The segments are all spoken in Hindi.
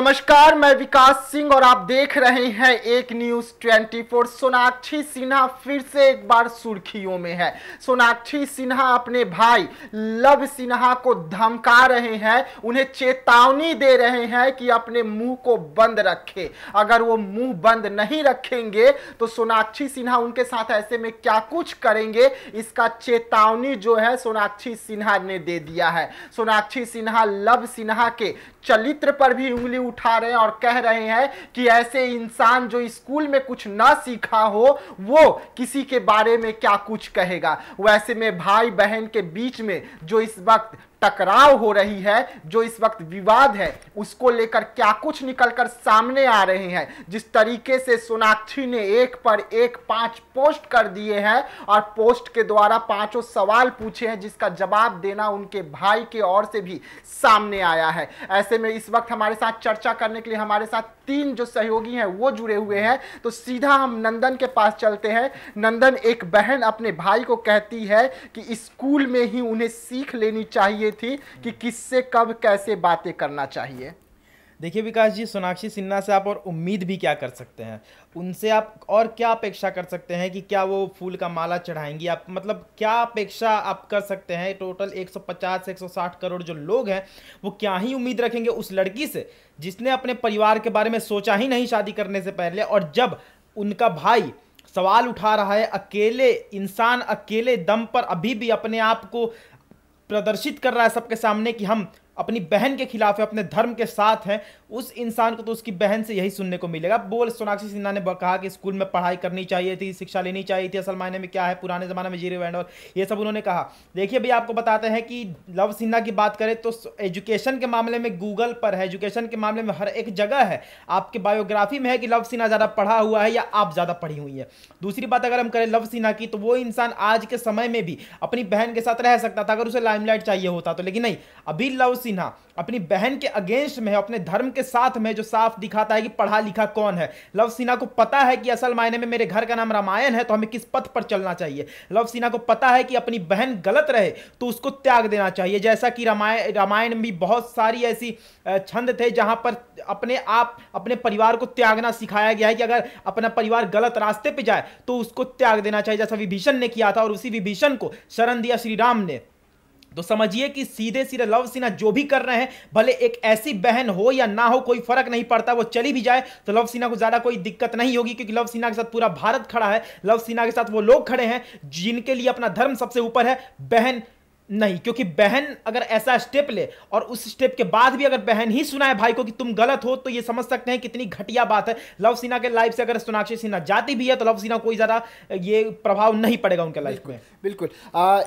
नमस्कार, मैं विकास सिंह और आप देख रहे हैं एक न्यूज 24। सोनाक्षी सिन्हा फिर से एक बार सुर्खियों में है। सोनाक्षी सिन्हा अपने भाई लव सिन्हा को धमका रहे हैं, उन्हें चेतावनी दे रहे हैं कि अपने मुंह को बंद रखे। अगर वो मुंह बंद नहीं रखेंगे तो सोनाक्षी सिन्हा उनके साथ ऐसे में क्या कुछ करेंगे, इसका चेतावनी जो है सोनाक्षी सिन्हा ने दे दिया है। सोनाक्षी सिन्हा लव सिन्हा के चरित्र पर भी उंगली उठा रहे हैं और कह रहे हैं कि ऐसे इंसान जो स्कूल में कुछ ना सीखा हो वो किसी के बारे में क्या कुछ कहेगा। वैसे में भाई बहन के बीच में जो इस वक्त टकराव हो रही है, जो इस वक्त विवाद है, उसको लेकर क्या कुछ निकलकर सामने आ रहे हैं। जिस तरीके से सोनाक्षी ने एक पर एक 5 पोस्ट कर दिए हैं और पोस्ट के द्वारा 5 सवाल पूछे हैं, जिसका जवाब देना उनके भाई के ओर से भी सामने आया है। ऐसे में इस वक्त हमारे साथ चर्चा करने के लिए हमारे साथ 3 जो सहयोगी हैं वो जुड़े हुए हैं। तो सीधा हम नंदन के पास चलते हैं। नंदन, एक बहन अपने भाई को कहती है कि स्कूल में ही उन्हें सीख लेनी चाहिए थी कि किससे कब कैसे बातें करना चाहिए। देखिए विकास जी, सोनाक्षी सिन्हा से आप और उम्मीद भी क्या कर सकते हैं, उनसे आप और क्या अपेक्षा कर सकते हैं कि क्या वो फूल का माला चढ़ाएंगी। आप मतलब क्या अपेक्षा आप कर सकते हैं। टोटल 150 से 160 करोड़ जो लोग हैं वो क्या ही उम्मीद रखेंगे उस लड़की से जिसने अपने परिवार के बारे में सोचा ही नहीं शादी करने से पहले। और जब उनका भाई सवाल उठा रहा है, अकेले इंसान अकेले दम पर अभी भी अपने आप को प्रदर्शित कर रहा है सबके सामने कि हम अपनी बहन के खिलाफ है, अपने धर्म के साथ हैं, उस इंसान को तो उसकी बहन से यही सुनने को मिलेगा। बोल सोनाक्षी सिन्हा ने कहा कि स्कूल में पढ़ाई करनी चाहिए थी, शिक्षा लेनी चाहिए थी, असल मायने में क्या है, पुराने ज़माने में जीरो एंड और ये सब उन्होंने कहा। देखिए भैया, आपको बताते हैं कि लव सिन्हा की बात करें तो एजुकेशन के मामले में गूगल पर है, एजुकेशन के मामले में हर एक जगह है। आपके बायोग्राफी में है कि लव सिन्हा ज़्यादा पढ़ा हुआ है या आप ज़्यादा पढ़ी हुई है। दूसरी बात अगर हम करें लव सिन्हा की, तो वो इंसान आज के समय में भी अपनी बहन के साथ रह सकता था अगर उसे लाइमलाइट चाहिए होता तो, लेकिन नहीं, अभी लव सिन्हा अपनी बहन के अगेंस्ट में है, अपने धर्म के साथ में, जो साफ दिखाता है कि पढ़ा लिखा कौन है। लव सिन्हा को पता है कि असल मायने में मेरे घर का नाम रामायण है तो हमें किस पथ पर चलना चाहिए। लव सिन्हा को पता है कि अपनी बहन गलत रहे तो उसको त्याग देना चाहिए। जैसा कि रामायण में भी बहुत सारी ऐसी छंद थे जहां पर अपने परिवार को त्यागना सिखाया गया है कि अगर अपना परिवार गलत रास्ते पर जाए तो उसको त्याग देना चाहिए, जैसा विभीषण ने किया था और उसी विभीषण को शरण दिया श्री राम ने। तो समझिए कि सीधे सीधे लव सिन्हा जो भी कर रहे हैं, भले एक ऐसी बहन हो या ना हो कोई फर्क नहीं पड़ता, वो चली भी जाए तो लव सिन्हा को ज्यादा कोई दिक्कत नहीं होगी, क्योंकि लव सिन्हा के साथ पूरा भारत खड़ा है। लव सिन्हा के साथ वो लोग खड़े हैं जिनके लिए अपना धर्म सबसे ऊपर है, बहन नहीं। क्योंकि बहन अगर ऐसा स्टेप ले और उस स्टेप के बाद भी अगर बहन ही सुनाए भाई को कि तुम गलत हो, तो ये समझ सकते हैं कितनी घटिया बात है। लव सिन्हा के लाइफ से अगर सोनाक्षी सिन्हा जाती भी है तो लव सिन्हा कोई ज्यादा ये प्रभाव नहीं पड़ेगा उनके लाइफ में। बिल्कुल।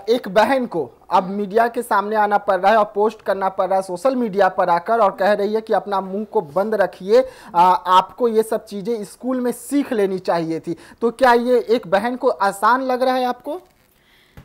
एक बहन को अब मीडिया के सामने आना पड़ रहा है और पोस्ट करना पड़ रहा है सोशल मीडिया पर आकर, और कह रही है कि अपना मुंह को बंद रखिए, आपको ये सब चीजें स्कूल में सीख लेनी चाहिए थी। तो क्या ये एक बहन को आसान लग रहा है आपको?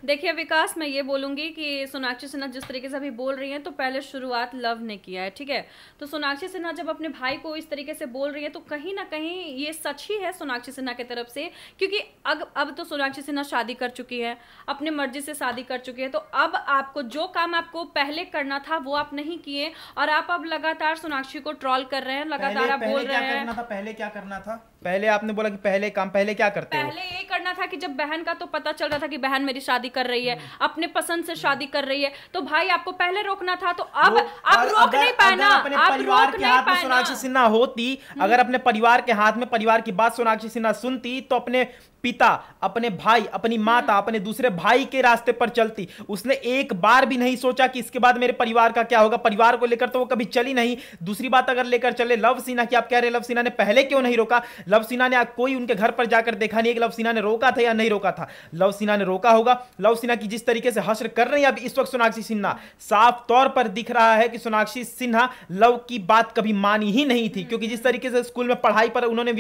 देखिए विकास, मैं ये बोलूंगी कि सोनाक्षी सिन्हा जिस तरीके से अभी बोल रही हैं तो पहले शुरुआत लव ने किया है, ठीक है। तो सोनाक्षी सिन्हा जब अपने भाई को इस तरीके से बोल रही है तो कहीं ना कहीं ये सच ही है सोनाक्षी सिन्हा की तरफ से, क्योंकि अब तो सोनाक्षी सिन्हा शादी कर चुकी है, अपने मर्जी से शादी कर चुकी है। तो अब आपको जो काम आपको पहले करना था वो आप नहीं किए और आप अब लगातार सोनाक्षी को ट्रोल कर रहे हैं, लगातार आप बोल रहे हैं। पहले क्या करना था? पहले आपने बोला कि पहले क्या करते हो? पहले ये करना था कि जब बहन का तो पता चल रहा था कि बहन मेरी शादी कर रही है, अपने पसंद से शादी कर रही है, तो भाई आपको पहले रोकना था। तो अब आप रोक नहीं पाए ना, अपने परिवार के हाथ में सोनाक्षी सिन्हा होती, अगर अपने परिवार के हाथ में परिवार की बात सोनाक्षी सिन्हा सुनती तो अपने पिता, अपने भाई, अपनी माता, अपने दूसरे भाई के रास्ते पर चलती। उसने एक बार भी नहीं सोचा कि इसके बाद मेरे परिवार का क्या होगा। परिवार को लेकर तो वो कभी चली नहीं। दूसरी बात अगर लेकर चले लव सिन्हा की, आप कह रहे लव सिन्हा ने पहले क्यों नहीं रोका? लव सिन्हा ने कोई उनके घर पर जाकर देखा नहीं कि लव सिन्हा ने रोका था या नहीं रोका था। लव सिन्हा ने रोका होगा। लव सिन्हा की जिस तरीके से हश्र कर रही है अब इस वक्त सोनाक्षी सिन्हा, साफ तौर पर दिख रहा है कि सोनाक्षी सिन्हा लव की बात कभी मानी ही नहीं थी। क्योंकि जिस तरीके से स्कूल में पढ़ाई पर उन्होंने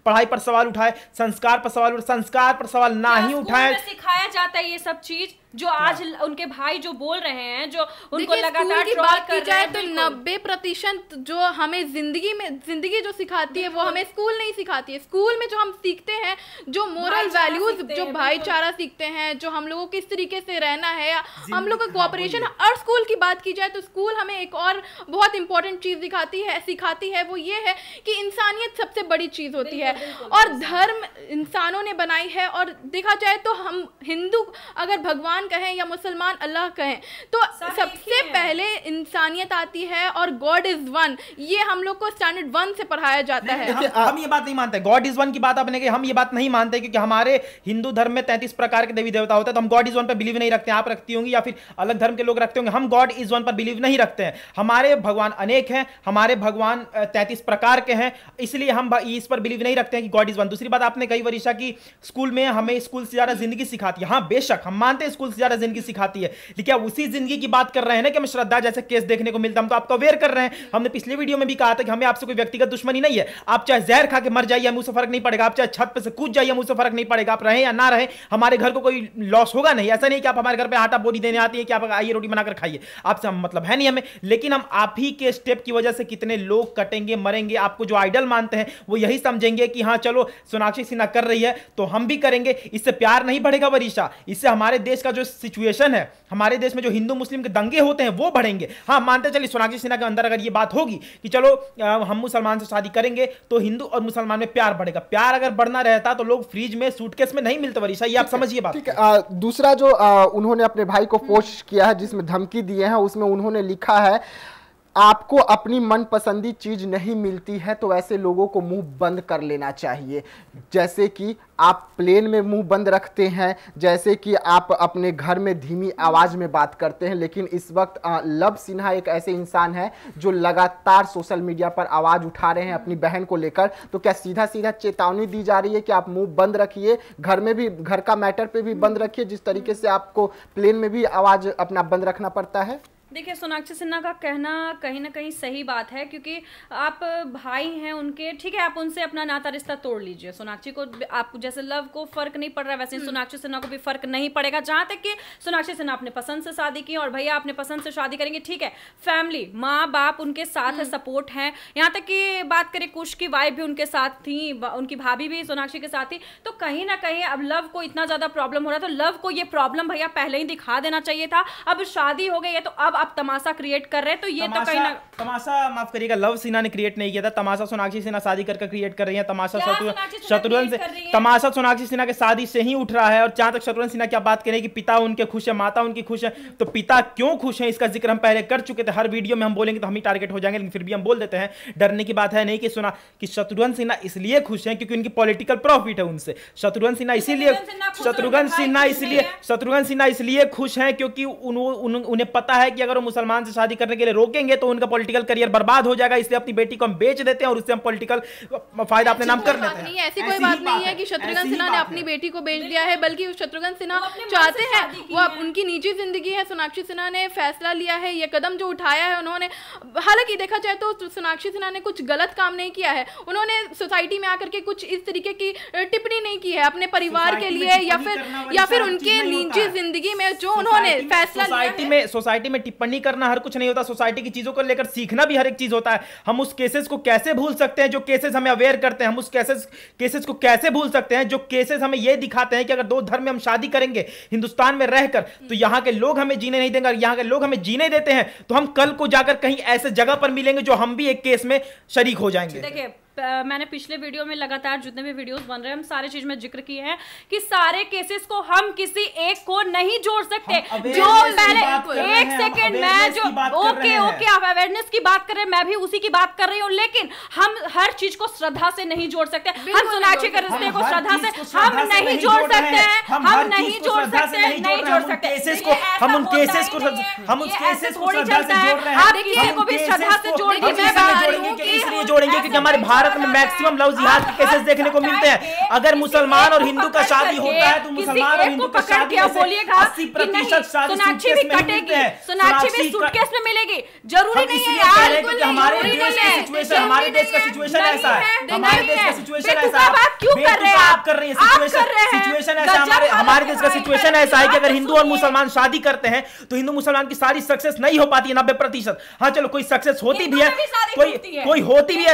पढ़ाई पर सवाल उठाए, संस्कार पर सवाल ना ही उठाए। सिखाया जाता है ये सब चीज जो आज उनके भाई जो बोल रहे हैं, जो उनको लगातार की बात की जाए तो 90% जो हमें जिंदगी जो सिखाती है वो हमें स्कूल नहीं सिखाती है। स्कूल में जो हम सीखते हैं, जो मोरल वैल्यूज, जो भाईचारा सीखते हैं, जो हम लोगों को किस तरीके से रहना है, हम लोग का कोऑपरेशन। और स्कूल की बात की जाए तो स्कूल हमें एक और बहुत इंपॉर्टेंट चीज सिखाती है, वो ये है कि इंसानियत सबसे बड़ी चीज होती है और धर्म इंसानों ने बनाई है। और देखा जाए तो हम हिंदू अगर भगवान कहें या मुसलमान अल्लाह कहें तो सबसे पहले इंसानियत आती है और गॉड इज वन। ये हम लोग को स्टैंडर्ड 1 से पढ़ाया जाता है। हम ये बात नहीं मानते, गॉड इज वन की बात आपने कही, हम ये बात नहीं मानते क्योंकि हमारे हिंदू धर्म में 33 प्रकार के देवी देवता होते हैं, तो हम गॉड इज वन पर बिलीव नहीं रखते। आप रखती होंगी या फिर अलग धर्म के लोग रखते होंगे, हम गॉड इज वन पर बिलीव नहीं रखते हैं। हमारे भगवान अनेक हैं, हमारे भगवान 33 प्रकार के हैं, इसलिए हम इस पर बिलीव नहीं रखते हैं कि गॉड इज वन। दूसरी बात आपने कही वरीशा की स्कूल में हमें स्कूल से ज्यादा जिंदगी सिखाती है। हाँ बेशक हम मानते हैं स्कूल से ज्यादा जिंदगी सिखाती है, लेकिन आप उसी जिंदगी की बात कर रहे हैं ना कि हमें श्रद्धा जैसे केस देखने को मिलता है, हम तो आपको अवेयर कर रहे हैं। हमने पिछले वीडियो में भी कहा था कि हमें आपसे कोई व्यक्तिगत दुश्मनी नहीं है, आप चाहे जहर खा के मर जाइए हमें उससे फर्क नहीं पड़ेगा, आप चाहे छत पे से कूद जाइए हमें उससे फर्क नहीं पड़ेगा, आप रहे या ना रहे हमारे घर को कोई लॉस होगा नहीं। ऐसा नहीं कि आप हमारे घर पे आटा बोरी देने आती है कि आप आइए रोटी बनाकर खाइए, आपसे मतलब है नहीं हमें, लेकिन हम आप ही के स्टेप की वजह से कितने लोग कटेंगे मरेंगे। आपको जो आइडल मानते हैं वो यही समझेंगे कि हाँ चलो सोनाक्षी सिन्हा कर रही है तो हम भी करेंगे, इससे प्यार नहीं बढ़ेगा वरीशा, इससे हमारे देश का जो सिचुएशन है, हमारे देश में जो हिंदू मुस्लिम के दंगे होते हैं वो बढ़ेंगे। हाँ मानते चलिए सोनाक्षी सिन्हा के अंदर अगर ये बात होगी कि चलो हम मुसलमान से शादी करेंगे तो हिंदू और मुसलमान में प्यार बढ़ेगा, प्यार अगर बढ़ना रहता तो लोग फ्रिज में सूटकेस में नहीं मिलते वरीशा, ये आप समझिए बात। ठीक है, दूसरा जो उन्होंने अपने भाई को पोस्ट किया है जिसमें धमकी दिए हैं, उसमें उन्होंने लिखा है आपको अपनी मनपसंदी चीज नहीं मिलती है तो ऐसे लोगों को मुंह बंद कर लेना चाहिए। जैसे कि आप प्लेन में मुंह बंद रखते हैं, जैसे कि आप अपने घर में धीमी आवाज में बात करते हैं, लेकिन इस वक्त लव सिन्हा एक ऐसे इंसान है जो लगातार सोशल मीडिया पर आवाज उठा रहे हैं अपनी बहन को लेकर। तो क्या सीधा सीधा चेतावनी दी जा रही है कि आप मुंह बंद रखिए, घर में भी, घर का मैटर पे भी बंद रखिए, जिस तरीके से आपको प्लेन में भी आवाज अपना बंद रखना पड़ता है? देखिए सोनाक्षी सिन्हा का कहना कहीं ना कहीं सही बात है, क्योंकि आप भाई हैं उनके, ठीक है, आप उनसे अपना नाता रिश्ता तोड़ लीजिए। सोनाक्षी को आप जैसे लव को फर्क नहीं पड़ रहा है वैसे सोनाक्षी सिन्हा को भी फर्क नहीं पड़ेगा। जहां तक कि सोनाक्षी सिन्हा अपने पसंद से शादी की और भैया अपने पसंद से शादी करेंगे, ठीक है, फैमिली माँ बाप उनके साथ है, सपोर्ट है। यहाँ तक कि बात करें कुश की वाइफ भी उनके साथ थी, उनकी भाभी भी सोनाक्षी के साथ थी। तो कहीं ना कहीं अब लव को इतना ज्यादा प्रॉब्लम हो रहा है तो लव को ये प्रॉब्लम भैया पहले ही दिखा देना चाहिए था। अब शादी हो गई है तो अब आप तमाशा क्रिएट कर रहे हैं, तो ये तो कहीं ना तमाशा, माफ करिएगा, लव सिन्हा ने क्रिएट नहीं किया था तमाशा, सोनाक्षी सिन्हा शादी करके क्रिएट कर रही है तमाशा। शत्रुघ्न से तमाशा सोनाक्षी सिन्हा के शादी से ही उठ रहा है। और जहां तक शत्रुघ्न सिन्हा क्या बात करें कि पिता उनके खुश है, माता उनकी खुश है, तो पिता क्यों खुश है इसका जिक्र हम पहले कर चुके थे। हर वीडियो में हम बोलेंगे तो हम ही टारगेट हो जाएंगे, लेकिन फिर भी हम बोल देते हैं, डरने की बात है नहीं। कि शत्रुघ्न सिन्हा इसलिए खुश है क्योंकि उनकी पॉलिटिकल प्रॉफिट है उनसे। शत्रुघ्न सिन्हा इसलिए खुश है क्योंकि उन्हें पता है कि अगर वो मुसलमान से शादी करने के लिए रोकेंगे तो उनका पॉलिटिकल करियर बर्बाद हो जाएगा, इसलिए अपनी बेटी को हम बेच देते हैं और उससे हम पॉलिटिकल फायदा अपने नाम कर लेते हैं। ऐसी कोई बात नहीं है कि शत्रुघ्न सिन्हा ने अपनी बेटी को बेच दिया है, बल्कि शत्रुघ्न सिन्हा चाहते हैं, वो उनकी निजी जिंदगी है। सोनाक्षी सिन्हा ने फैसला लिया है, ये कदम जो उठाया है उन्होंने, हालांकि देखा जाए तो सोनाक्षी सिन्हा ने कुछ गलत काम नहीं किया है। उन्होंने सोसाइटी में आकर के कुछ इस तरीके की टिप्पणी नहीं की है अपने परिवार के लिए या फिर उनके निजी जिंदगी में जो उन्होंने फैसला लिया। सोसाइटी में टिप्पणी करना हर कुछ नहीं होता, सोसाइटी की चीजों को लेकर सीखना भी हर एक चीज होता है। हम उस केसेस को कैसे भूल सकते हैं जो केसेस हमें अवेयर करते हैं, हम उस केसेस को कैसे भूल सकते हैं जो केसेस हमें यह दिखाते हैं कि अगर दो धर्म में हम शादी करेंगे हिंदुस्तान में रहकर तो यहां के लोग हमें जीने नहीं देंगे, यहां के लोग हमें जीने देते हैं तो हम कल को जाकर कहीं ऐसे जगह पर मिलेंगे जो हम भी एक केस में शरीक हो जाएंगे। देखिए मैंने पिछले वीडियो में लगातार जितने भी वीडियोस बन रहे हैं हम सारे चीज में जिक्र किए हैं कि सारे केसेस को हम किसी एक को नहीं जोड़ सकते। जो पहले एक सेकेंड मैं जो ओके आप अवेयरनेस की बात कर रहे हैं, मैं भी उसी की बात कर रही हूँ, लेकिन हम हर चीज को श्रद्धा से नहीं जोड़ सकते। हम सोनाक्षी के रिश्ते को श्रद्धा से हम नहीं जोड़ सकते हैं, हम नहीं जोड़ सकते, नहीं जोड़ सकते। हम उन केसेस को थोड़ी चलता है, आप किसी को भी श्रद्धा से जोड़ दीजिए। मैं बता रही हूँ कि इसलिए जोड़ेंगे क्योंकि हमारे भाई भारत में मैक्सिमम लव जिहाद के केसेस देखने को मिलते हैं। अगर मुसलमान और हिंदू का शादी होता है तो मुसलमान और हिंदू का शादी 80% शादी सूटकेस में मिलते हैं। सोनाक्षी भी सूटकेस में मिलेगी, जरूरी नहीं है यार, क्योंकि हमारे देश का सिचुएशन, हमारे देश का सिचुएशन ऐसा है, हमारे देश का सिचुएशन ऐसा है। आप क्यों कर रहे हैं? आप कर रही हैं सिचुएशन ऐसा, हमारे देश का सिचुएशन ऐसा है कि अगर हिंदू और मुसलमान शादी करते हैं तो हिंदू मुसलमान की शादी सक्सेस नहीं हो पाती है 90%। हाँ चलो कोई सक्सेस होती भी है, कोई होती भी है, कोई होती भी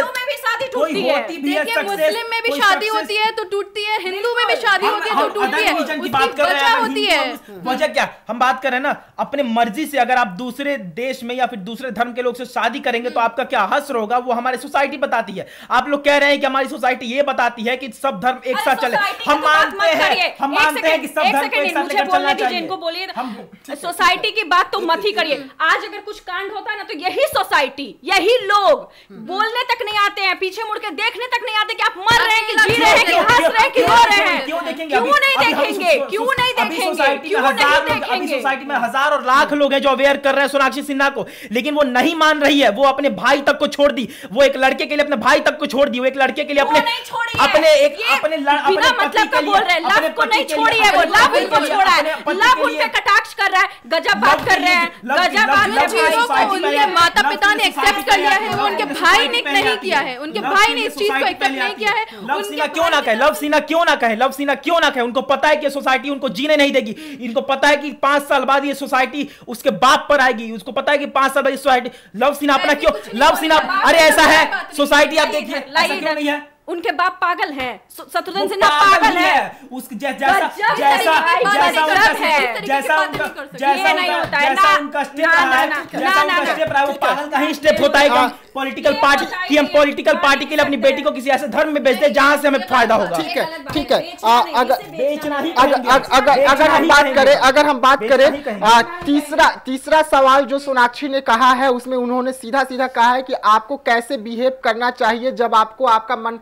है, मुस्लिम में भी शादी होती है तो टूटती है, हिंदू में भी शादी होती है तो टूटती है, उसकी वजह होती है। वजह क्या हम बात कर रहे हैं ना, अपने मर्जी से अगर आप दूसरे देश में या फिर दूसरे धर्म के लोग से शादी करेंगे तो आपका क्या हश्र होगा, वो हमारी सोसाइटी बताती है। आप लोग कह रहे हैं कि हमारी सोसाइटी ये बताती है कि सब धर्म एक साथ चले, हम मानते हैं कि सब धर्म को एक साथ लेकर चलना चाहिए। इनको बोलिए सोसाइटी की बात तो मत ही करिए। आज अगर कुछ कांड होता है ना तो यही सोसाइटी, यही लोग बोलने तक नहीं आते हैं, पीछे मुड़ के देखने तक नहीं आते कि आप मर रहे हैं कि जी रहे हैं कि हंस रहे हैं कि रो रहे हैं। क्यों नहीं देखेंगे? अभी सोसाइटी में हजार और लाख लोग हैं जो अवेयर कर रहे हैं सोनाक्षी सिन्हा को, लेकिन वो नहीं मान रही है। वो अपने भाई तक को छोड़ दी, वो एक लड़के के लिए अपने भाई तक को छोड़ दी, वो एक लड़के के लिए अपने मतलब का बोल रहे हैं, लव को नहीं छोड़ी है, वो लव उनको छोड़ा है, लव उन पे कटाक्ष कर रहा है, गजब बात कर रहे हैं, गजब बात उनके माता पिता ने एक्सेप्ट कर लिया है, उनके भाई ने नहीं किया है, उनके भाई ने इस चीज को एक्सेप्ट नहीं किया है। लव सिन्हा क्यों ना कहे, लव सिन्हा क्यों ना कहे, लव सिन्हा क्यों ना कहे? उनको पता है कि सोसाइटी उनको जीने नहीं देगी, इनको पता है कि 5 साल बाद ये सोसाइटी उसके बाप पर आएगी, उसको पता है कि 5 साल बाद ये सोसाइटी। लव सिन्हा अपना क्यों, लव सिन्हा अरे ऐसा है सोसाइटी, आप देखिए ऐसा क्यों नहीं है? उनके बाप पागल हैं, शत्रुघ्न सिन्हा पागल है, उसके जैसा उनका स्टेप रहा है, वो पागल का ही स्टेप होता है। पॉलिटिकल पार्टी कि हम पॉलिटिकल पार्टी के लिए अपनी बेटी को किसी ऐसे धर्म में भेज दे जहां से हमें फायदा होगा। ठीक है अगर हम बात करें तीसरा सवाल जो सोनाक्षी ने कहा है उसमें उन्होंने सीधा सीधा कहा है कि आपको कैसे बिहेव करना चाहिए जब आपको आपका मन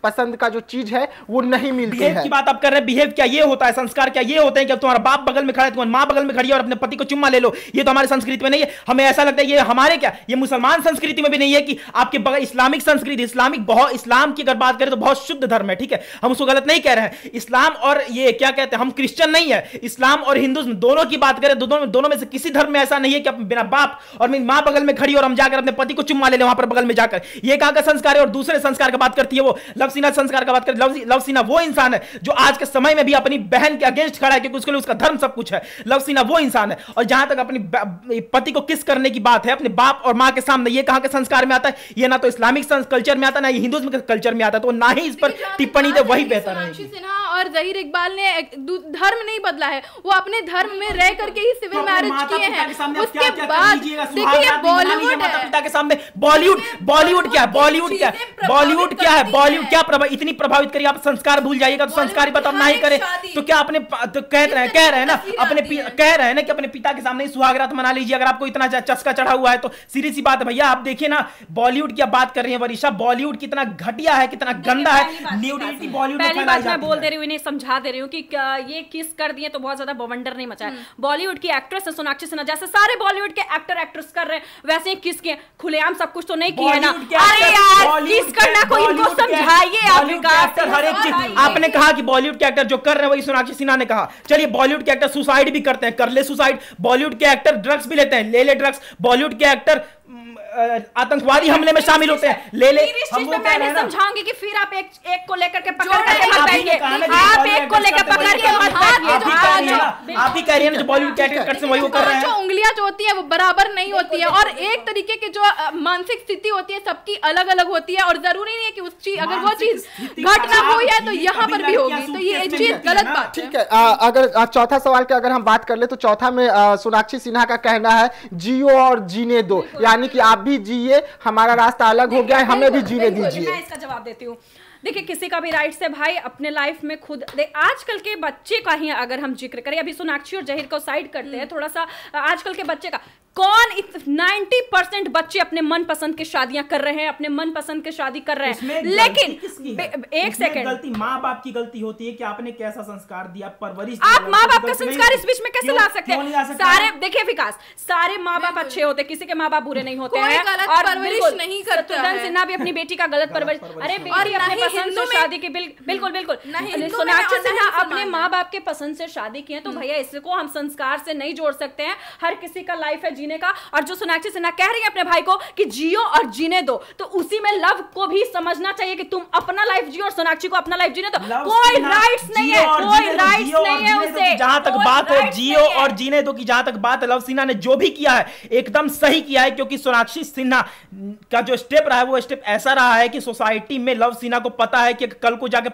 पसंद का जो चीज है वो नहीं मिलती है। की बात आप कर रहे हैं, बिहेव क्या ये होता है, संस्कार क्या ये होते हैं कि अब तुम्हारा बाप बगल में खड़ा है, तुम्हारी माँ बगल में खड़ी है और अपने पति को चुम्मा ले लो, ये तो हमारी संस्कृति में नहीं है। हमें ऐसा लगता है ये हमारे क्या, ये मुसलमान संस्कृति में भी नहीं है कि आपके बगल इस्लामिक संस्कृति, इस्लाम की अगर बात करें तो बहुत शुद्ध धर्म है, ठीक है, हम उसको गलत नहीं कह रहे हैं। इस्लाम और ये क्या कहते हैं, हम क्रिश्चियन नहीं है, इस्लाम और हिंदुइज्म दोनों की बात करें, दोनों में से किसी धर्म में ऐसा नहीं है कि बिना बाप और मेरी माँ बगल में खड़ी और हम जाकर अपने पति को चुम्मा ले लें वहां पर बगल में जाकर। ये कहां का संस्कार है? और दूसरे संस्कार की बात करती है वो लव सिन्हा संस्कार का बात करें। लव सिन्हा वो इंसान है जो आज के समय में भी अपनी बहन के अगेंस्ट खड़ा है क्योंकि उसके लिए उसका धर्म सब कुछ है। लव सिन्हा वो इंसान है। और जहां तक अपनी पति को किस करने की बात है अपने बाप और मां के सामने, ये कहां के संस्कार में आता है? ये ना तो इस्लामिक कल्चर में आता है ना ये हिंदुइज्म के कल्चर में आता है, तो ना ही इस पर टिप्पणी दे वही बेहतर है। सोनाक्षी सिन्हा और जहीर इकबाल ने धर्म नहीं बदला है, वो अपने धर्म में रह करके ही सिविल मैरिज किए हैं। उसके बाद देखिए बॉलीवुड के सामने बॉलीवुड क्या इतनी प्रभावित करिए, आप संस्कार भूल जाइएगा तो संस्कार ही बताओ ना ही करे तो क्या अपने तो कह रहे हैं ना कि अपने पिता के सामने सुहागरात मना लीजिए अगर आपको इतना चस्का चढ़ा हुआ है तो। सीधी सी बात है भैया, आप देखिए ना बॉलीवुड की बात कर रही है वरीशा, बॉलीवुड कितना घटिया है, कितना गंदा है, न्यूडिटी बॉलीवुड में फैलाई जाती है। मैं बोल दे रही हूँ, इन्हें समझा दे रही हूँ कि ये किस कर दिए तो बहुत ज्यादा बवंडर नहीं मचा है। बॉलीवुड की एक्ट्रेस है सोनाक्षी सिन्हा, जैसे सारे बॉलीवुड के एक्टर एक्ट्रेस कर रहे हैं वैसे ही किस किए, खुलेआम सब कुछ तो नहीं किया ना। अरे यार किस करना कोई इनको समझाइए आप विकास। हर एक चीज आपने कहा कि बॉलीवुड के एक्टर जो कर रहे हैं वही सोनाक्षी सिन्हा ने कहा। चलिए बॉलीवुड के एक्टर सुसाइड भी करते हैं, कर ले सुसाइड। बॉलीवुड के एक्टर ड्रग्स भी लेते हैं, ले ले ड्रग्स। बॉलीवुड के एक्टर आतंकवादी हमले में शामिल होते हैं, ले ले। हम वो मैं समझाऊंगी कि फिर आप एक को लेकर के पकड़ करके मत बैठिए, आप एक को लेकर पकड़ के मत बैठिए। आप ही कह रही हैं जो बॉलीवुड के एक्टर वही वो कर रहे हैं। जो उंगलियां जो होती है वो बराबर नहीं होती है और एक तरीके की जो मानसिक स्थिति होती है सबकी अलग अलग होती है और जरूरी नहीं है कि उस चीज अगर वो चीज घटना हुई है तो यहाँ पर भी होगी, तो ये चीज गलत बात है। ठीक है, अगर चौथा सवाल की अगर हम बात कर ले तो चौथा में सोनाक्षी सिन्हा का कहना है जियो और जीने दो, यानी कि आप भी जिए, हमारा रास्ता अलग हो गया है, हमें भी जीने दीजिए। मैं इसका जवाब देती हूँ। देखिए किसी का भी राइट्स है भाई अपने लाइफ में खुद आजकल के बच्चे का ही अगर हम जिक्र करें, अभी सोनाक्षी और जहीर को साइड करते हैं थोड़ा सा, आजकल के बच्चे का कौन 90% बच्चे अपने मनपसंद की शादियां कर रहे हैं, अपने मनपसंद की शादी कर रहे हैं, लेकिन एक सेकंड, गलती माँ बाप की गलती होती है कि आपने कैसा संस्कार दिया, परवरिश। आप माँ बाप का संस्कार इस बीच में कैसे ला सकते हैं? सारे देखिए विकास, सारे माँ बाप अच्छे होते, किसी के माँ बाप बुरे नहीं होते हैं, और परवरिश नहीं करता है। सिन्हा भी अपनी बेटी का गलत परवरिश, अरे बेटी अपने पसंद से शादी की, बिल्कुल बिल्कुल। सोनाक्षी सिन्हा अपने माँ बाप के पसंद से शादी की है, तो भैया इसको हम संस्कार से नहीं जोड़ सकते हैं। हर किसी का लाइफ है जीने का, और जो सोनाक्षी सिन्हा कह रही है अपने भाई को कि जियो और जीने दो, तो उसी में लव को भी समझना चाहिए कि तुम अपना लाइफ जियो और सोनाक्षी को अपना लाइफ जीने दो। कोई राइट्स नहीं है, कोई राइट्स नहीं है उसे। जहां तक बात है जियो और जीने दो की, जहां तक बात है, लव सिन्हा ने जो भी किया है एकदम सही किया है, क्योंकि सोनाक्षी सिन्हा का जो स्टेप रहा है वो स्टेप ऐसा रहा है कि सोसाइटी में लव सिन्हा को पता है कि कल को जाके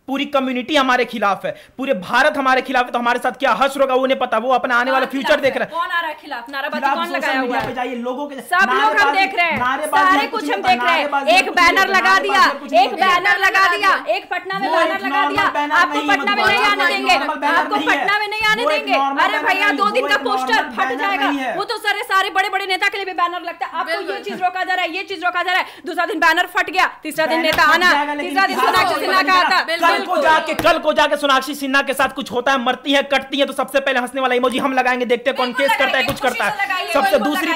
पूरी कम्युनिटी हमारे खिलाफ है, पूरे भारत हमारे खिलाफ है, तो हमारे साथ क्या हश्र होगा वो उन्हें पता, वो अपना आने वाला फ्यूचर देख रहे हैं। कौन आ रहा है खिलाफ? नाराबाजी कौन लगाया हुआ है? जाइए लोगों के, सब लोग हम देख रहे हैं, सारे कुछ हम देख रहे हैं। एक बैनर लगा दिया, एक बैनर लगा दिया, एक पटना में बैनर लगा दिया, आपको पटना में नहीं आने देंगे, आपको पटना में नहीं आने देंगे। अरे भैया 2 दिन का पोस्टर फट जाएगा, वो तो सारे बड़े बड़े नेता के लिए भी बैनर लगता है। आपको ये चीज रोका जा रहा है, ये चीज रोका जा रहा है। दूसरा दिन बैनर फट गया, तीसरा दिन नेता आना, तीसरा दिन सोनाक्षी सिन्हा का आता। कल को जाके सोनाक्षी सिन्हा के साथ कुछ होता है, मरती है, कटती है, तो सबसे पहले हंसने वाला इमोजी हम लगाएंगे, देखते हैं कौन केस करता है, कुछ करता है। सबसे दूसरी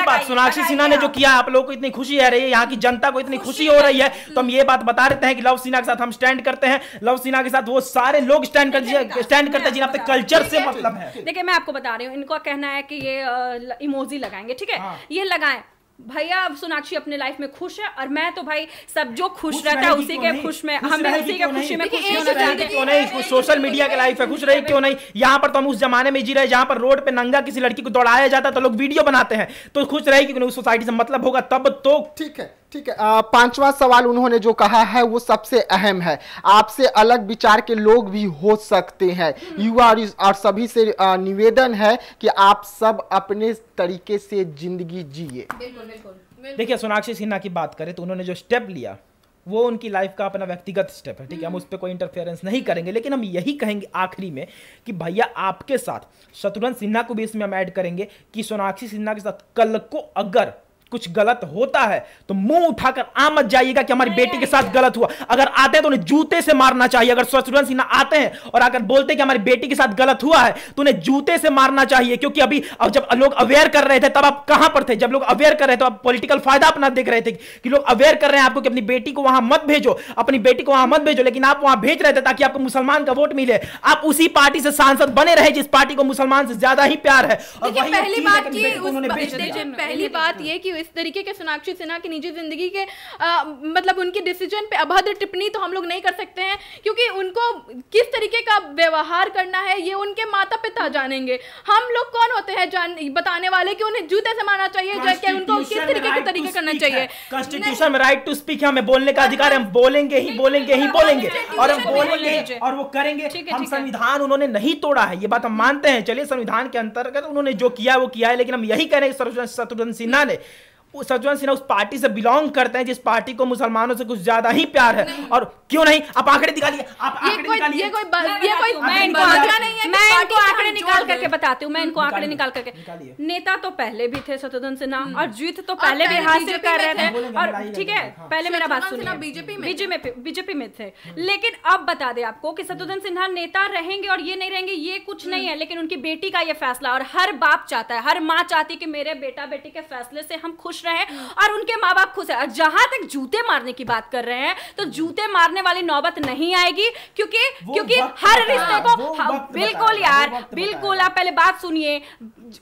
बात सोनाक्षी सिन्हा ने जो किया है, आप लोगों को इतनी खुशी है रही है, यहाँ की जनता को इतनी खुशी हो रही है, तो हम ये बात बता देते हैं कि लव सिन्हा के साथ हम स्टैंड करते हैं। लव सिन्हा के साथ वो सारे लोग स्टैंड करते हैं जिन्हें अपने कल्चर से मतलब है। देखिए मैं आपको बता रही हूँ, इनको कहना है कि ये इमोजी लगाएंगे, ठीक है, ये लगाएं भैया। सोनाक्षी अपने लाइफ में खुश है, और मैं तो भाई सब जो खुश रहता है उसी के खुश में, हम भी उसी के खुशी में खुश होना चाहते हैं। क्यों नहीं, सोशल मीडिया के लाइफ है, खुश रही क्यों नहीं। यहाँ पर तो हम उस जमाने में जी रहे जहाँ पर रोड पे नंगा किसी लड़की को दौड़ाया जाता तो लोग वीडियो बनाते हैं, तो खुश रहेगी क्यों नहीं, उस सोसाइटी से मतलब होगा तब तो। ठीक है। 5वां सवाल उन्होंने जो कहा है वो सबसे अहम है। आपसे अलग विचार के लोग भी हो सकते हैं, युवा और सभी से निवेदन है कि आप सब अपने तरीके से जिंदगी जिए। देखिए सोनाक्षी सिन्हा की बात करें तो उन्होंने जो स्टेप लिया वो उनकी लाइफ का अपना व्यक्तिगत स्टेप है, ठीक है, हम उस पर कोई इंटरफेरेंस नहीं करेंगे, लेकिन हम यही कहेंगे आखिरी में कि भैया आपके साथ शत्रुघ्न सिन्हा को भी इसमें हम ऐड करेंगे कि सोनाक्षी सिन्हा के साथ कल को अगर कुछ गलत होता है तो मुंह उठाकर आ मत जाइएगा कि हमारी बेटी के साथ गलत हुआ। अगर आते हैं तो उन्हें जूते से मारना चाहिए। अगर शत्रुघ्न सिन्हा आते हैं और अगर बोलते हैं कि हमारी बेटी के साथ गलत हुआ है तो उन्हें जूते से मारना चाहिए, क्योंकि अभी अब जब लोग अवेयर कर रहे थे तब आप कहां पर थे? जब लोग अवेयर कर रहे थे आप पॉलिटिकल फायदा अपना देख रहे थे कि लोग अवेयर कर रहे हैं आपको कि अपनी बेटी को वहां मत भेजो, अपनी बेटी को वहां मत भेजो, लेकिन आप वहां भेज रहे थे ताकि आपको मुसलमान का वोट मिले। आप उसी पार्टी से सांसद बने रहे जिस पार्टी को मुसलमान से ज्यादा ही प्यार है। पहली बात ये कि इस तरीके के सोनाक्षी सिन्हा की निजी जिंदगी के मतलब उनके डिसीजन पे अभद्र टिप्पणी तो हम लोग नहीं कर सकते हैं, क्योंकि उनको किस तरीके का व्यवहार करना है ये उनके माता पिता जानेंगे। हम लोग कौन होते हैं बताने वाले कि उन्हें जूते से मारना चाहिए, कि उनको किस तरीके के तरीके करना चाहिए। कॉन्स्टिट्यूशन में राइट टू स्पीक है, हमें बोलने का अधिकार है, हम बोलेंगे ही बोलेंगे ही बोलेंगे और हम बोलेंगे और वो करेंगे। हम संविधान उन्होंने नहीं तोड़ा है, ये बात हम मानते हैं। चलिए संविधान के अंतर्गत उन्होंने जो किया वो किया है, लेकिन हम यही कह रहे हैं शत्रुघ्न सिन्हा ने शत्रुघ्न सिन्हा उस पार्टी से बिलोंग करते हैं जिस पार्टी को मुसलमानों से कुछ ज्यादा ही प्यार है। और क्यों नहीं, आप आंकड़े निकालिए, आप आंकड़े निकालिए। मैं इनको आंकड़े निकाल करके बताती हूँ, मैं इनको आंकड़े निकाल करके। नेता तो पहले भी थे शत्रुघ्न सिन्हा, और जीत तो पहले भी हासिल कर रहे थे, और ठीक है पहले मेरा बात सुनिए, बीजेपी में थे। लेकिन अब बता दे आपको कि शत्रुघ्न सिन्हा नेता रहेंगे और ये नहीं रहेंगे, ये कुछ नहीं है, लेकिन उनकी बेटी का ये फैसला, और हर बाप चाहता है, हर माँ चाहती है कि मेरे बेटा बेटी के फैसले से हम खुश रहे और उनके माँ बाप खुश है। और जहां तक जूते मारने की बात कर रहे हैं तो जूते मारने वाली नौबत नहीं आएगी, क्योंकि हर रिश्ते को बिल्कुल यार बिल्कुल, आप पहले बात सुनिए,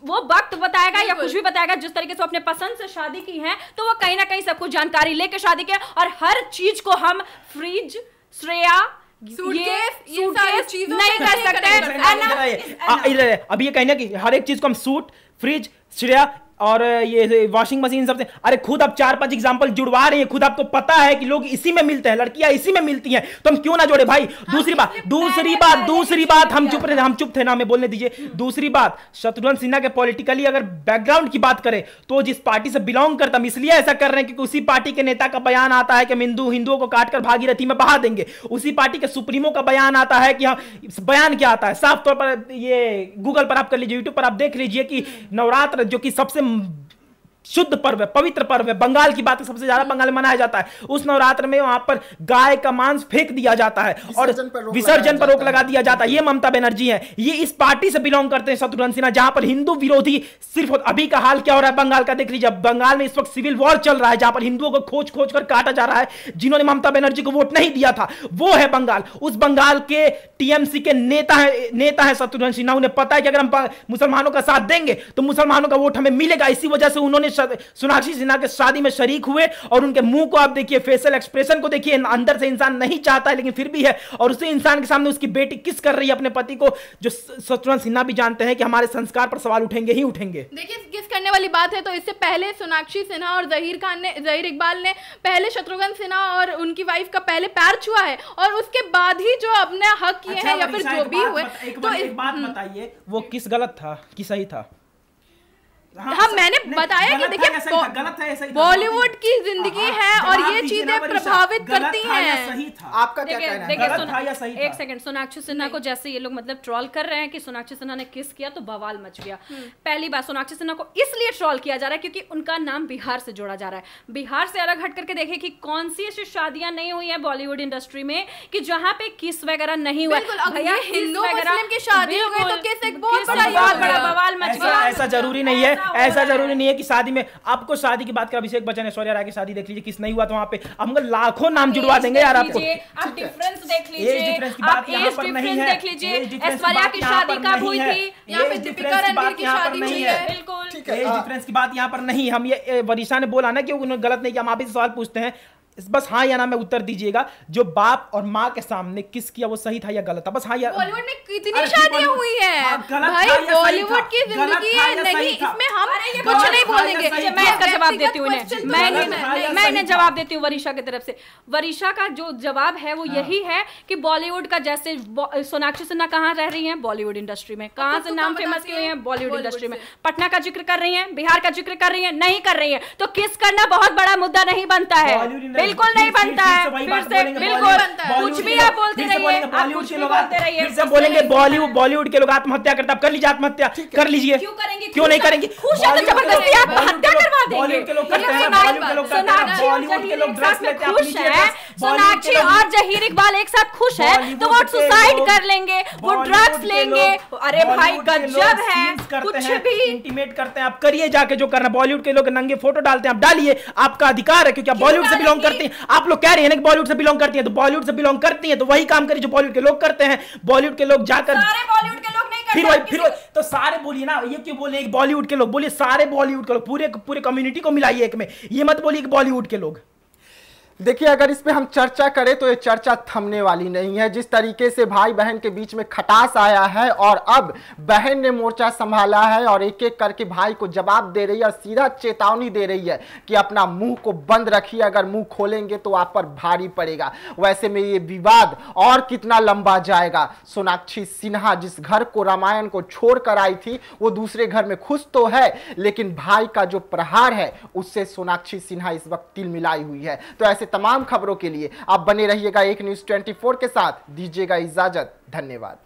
वो वक्त बताएगा या कुछ भी बताएगा। जिस तरीके से अपने पसंद से शादी की है तो वो कहीं ना कहीं सब कुछ जानकारी लेके शादी की, और हर चीज को हम फ्रिज श्रेया ये सारी चीजें नहीं कर सकते। अब ये कहना कि हर एक चीज को हम सूट फ्रिज श्रेया और ये वॉशिंग मशीन सबसे, अरे खुद आप 4-5 एग्जांपल जुड़वा रही हैं, खुद आपको पता है कि लोग इसी में मिलते हैं, लड़कियां इसी में मिलती हैं, तो हम क्यों ना जोड़े भाई। दूसरी बात हम चुप थे ना, हमें बोलने दीजिए। दूसरी बात, शत्रुघ्न सिन्हा के पॉलिटिकली अगर बैकग्राउंड की बात करें तो जिस पार्टी से बिलोंग करता, हम इसलिए ऐसा कर रहे हैं क्योंकि उसी पार्टी के नेता का बयान आता है कि हम हिंदुओं को काटकर भागीरथी में बहा देंगे। उसी पार्टी के सुप्रीमो का बयान आता है कि बयान क्या आता है साफ तौर पर, ये गूगल पर आप कर लीजिए, यूट्यूब पर आप देख लीजिए कि नवरात्र जो कि सबसे शुद्ध पर्व है, पवित्र पर्व है, बंगाल की बात है, सबसे ज्यादा बंगाल में मनाया जाता है, उस नवरात्र में वहां पर गाय का मांस फेंक दिया जाता है और विसर्जन पर रोक लगा दिया जाता है। ये ममता बनर्जी है, ये इस पार्टी से बिलोंग करते हैं शत्रुघ्न सिन्हा, जहां पर हिंदू विरोधी सिर्फ, अभी का हाल क्या हो रहा है बंगाल का देख लीजिए। बंगाल में इस वक्त सिविल वॉर चल रहा है जहां पर हिंदुओं को खोज खोज कर काटा जा रहा है। जिन्होंने ममता बनर्जी को वोट नहीं दिया था वो है बंगाल, उस बंगाल के टीएमसी के नेता है शत्रुघ्न सिन्हा। उन्हें पता है कि अगर हम मुसलमानों का साथ देंगे तो मुसलमानों का वोट हमें मिलेगा। इसी वजह से उन्होंने सोनाक्षी सिन्हा के शादी में शरीक हुए और उनके मुंह को आप देखिए, फेशियल एक्सप्रेशन को देखिए, अंदर से इंसान नहीं चाहता है लेकिन फिर भी है। और उसी इंसान के सामने उसकी बेटी किस कर रही है अपने पति को, जो शत्रुघ्न सिन्हा भी जानते हैं कि हमारे संस्कार पर सवाल उठेंगे ही उठेंगे। देखिए किस करने वाली बात है, तो इससे पहले सोनाक्षी सिन्हा और जहीर इकबाल ने पहले शत्रुघ्न सिन्हा और उनकी वाइफ का पहले पैर छुआ है और उसके बाद ही जो अपने हक किए हैं या फिर जो भी हुए। तो एक बात बताइए, वो किस गलत था कि सही था? हाँ मैंने बताया कि देखिए बॉलीवुड की जिंदगी है और ये चीजें प्रभावित करती हैं। आपका क्या कहना है? एक सेकंड, सोनाक्षी सिन्हा को जैसे ये लोग मतलब ट्रोल कर रहे हैं कि सोनाक्षी सिन्हा ने किस किया तो बवाल मच गया। पहली बात, सोनाक्षी सिन्हा को इसलिए ट्रोल किया जा रहा है क्योंकि उनका नाम बिहार से जोड़ा जा रहा है। बिहार से अलग हट करके देखें कि कौन सी ऐसी शादियां नहीं हुई है बॉलीवुड इंडस्ट्री में कि जहां पे किस वगैरह नहीं हुआ। भैया हिंदू मुस्लिम की शादी हो गई तो किस एक बहुत बड़ा बवाल मच गया। ऐसा जरूरी नहीं है, ऐसा जरूरी नहीं है कि शादी में, आपको शादी की बात कर, अभिषेक बच्चन ऐश्वर्या राय की शादी देख लीजिए, किस नहीं हुआ तो वहां पे हम लाखों नाम जुड़वा देंगे यार। आपको आप डिफरेंस देख लीजिए, एज डिफरेंस की बात यहां पर नहीं है, देख लीजिए ऐश्वर्या की शादी कब हुई थी, यहाँ पे दीपिका रणवीर की शादी हुई है। बिल्कुल एज डिफरेंस की बात यहाँ पर नहीं। हम ये वरिशा ने बोला ना कि उन्होंने गलत नहीं किया, हम आप ही से सवाल पूछते हैं, बस हाँ या ना में उत्तर दीजिएगा। जो बाप और माँ के सामने किस किया वो सही था या गलत था? बस हाँ या। बॉलीवुड में कितनी शादियां हुई हैं भाई, बॉलीवुड की जिंदगी है नहीं, इसमें हम कुछ नहीं बोलेंगे। मैं इसका जवाब देती हूँ, मैं इन्हें जवाब देती हूँ वरिशा की तरफ से। वरिशा का जो जवाब है वो यही है कि बॉलीवुड का, जैसे सोनाक्षी सिन्हा कहाँ रह रही है, बॉलीवुड इंडस्ट्री में, कहाँ से नाम फेमस हुए हैं, बॉलीवुड इंडस्ट्री में। पटना का जिक्र कर रही है, बिहार का जिक्र कर रही है, नहीं कर रही है, तो किस करना बहुत बड़ा मुद्दा नहीं बनता है, बिल्कुल नहीं बनता है। फिर से बिल्कुल कुछ भी आप बोलते रहिए, आप कुछ भी बोलते रहिए, फिर से बोलेंगे बॉलीवुड के लोग आत्महत्या करते हैं। कर लीजिए आत्महत्या, कर लीजिए, क्यों करेंगे, क्यों नहीं करेंगे? खुश है तो जबरदस्ती आप हत्या करवा देंगे। बॉलीवुड के लोग करते हैं, बॉलीवुड के लोग करते हैं, बॉलीवुड के लोग ड्रग्स लेते हैं, खुश है। सोनाक्षी और जहीर इकबाल एक साथ खुश है तो वो सुसाइड कर लेंगे, वो ड्रग्स लेंगे। अरे भाई गजब है, कुछ भी इंटीमेट करते हैं। आप करिए जाके जो करना। बॉलीवुड के लोग नंगे फोटो डालते हैं, आप डालिए, आपका अधिकार है क्योंकि आप बॉलीवुड से बिलोंग करते हैं। आप लोग कह रहे हैं ना बॉलीवुड से बिलोंग करती है, तो बॉलीवुड से बिलोंग करती है तो वही काम करिए जो बॉलीवुड के लोग करते हैं। बॉलीवुड के लोग जाकर, सारे बॉलीवुड के लोग नहीं करते, फिर तो सारे बोलिए ना, ये क्यों बोले बॉलीवुड के लोग? बोलिए सारे बॉलीवुड के लोग, पूरे कम्युनिटी को मिलाइए एक में, ये मत बोलिए कि बॉलीवुड के लोग। देखिए, अगर इस पे हम चर्चा करें तो ये चर्चा थमने वाली नहीं है। जिस तरीके से भाई बहन के बीच में खटास आया है और अब बहन ने मोर्चा संभाला है और एक एक करके भाई को जवाब दे रही है और सीधा चेतावनी दे रही है कि अपना मुंह को बंद रखिए, अगर मुंह खोलेंगे तो आप पर भारी पड़ेगा। वैसे में ये विवाद और कितना लंबा जाएगा। सोनाक्षी सिन्हा जिस घर को, रामायण को छोड़ कर आई थी, वो दूसरे घर में खुश तो है, लेकिन भाई का जो प्रहार है उससे सोनाक्षी सिन्हा इस वक्त तिलमिलाई हुई है। तो ऐसे तमाम खबरों के लिए आप बने रहिएगा एक न्यूज़ 24 के साथ। दीजिएगा इजाजत, धन्यवाद।